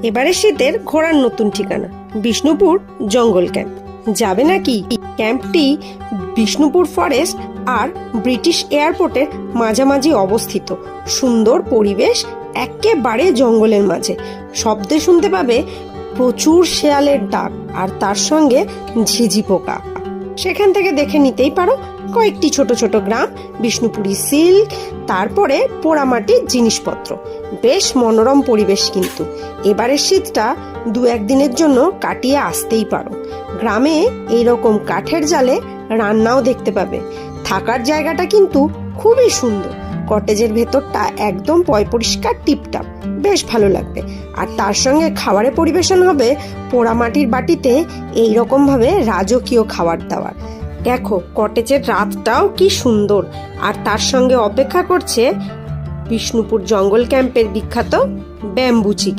এবারে শীতের ঘোরার নতুন ঠিকানা বিষ্ণুপুর জঙ্গল ক্যাম্প। যাবে নাকি? ক্যাম্পটি বিষ্ণুপুর ফরেস্ট আর ব্রিটিশ এয়ারপোর্টের মাঝামাঝি অবস্থিত। সুন্দর পরিবেশ, একেবারে জঙ্গলের মাঝে। শব্দে শুনতে পাবে প্রচুর শেয়ালের ডাক আর তার সঙ্গে ঝিঝি পোকা। সেখান থেকে দেখে নিতেই পারো কয়েকটি ছোট ছোট গ্রাম, বিষ্ণুপুরি সিল্ক, তারপরে পোড়ামাটির জিনিসপত্র। বেশ মনোরম পরিবেশ। কিন্তু এবারের শীতটা 2-1 দিনের জন্য কাটিয়ে আসতেই পারো। গ্রামে এইরকম কাঠের জালে রান্নাও দেখতে পাবে। থাকার জায়গাটা কিন্তু খুবই সুন্দর। কটেজের ভেতরটা একদম পরিষ্কার টিপটাপ, বেশ ভালো লাগবে। আর তার সঙ্গে খাবারের পরিবেশন হবে পোড়ামাটির বাটিতে এইরকম ভাবে রাজকীয় খাবার দাবার। দেখো কটেজের রাতটাও কি সুন্দর। আর তার সঙ্গে অপেক্ষা করছে বিষ্ণুপুর জঙ্গল ক্যাম্পের বিখ্যাত ব্যাম্বু চিকেন।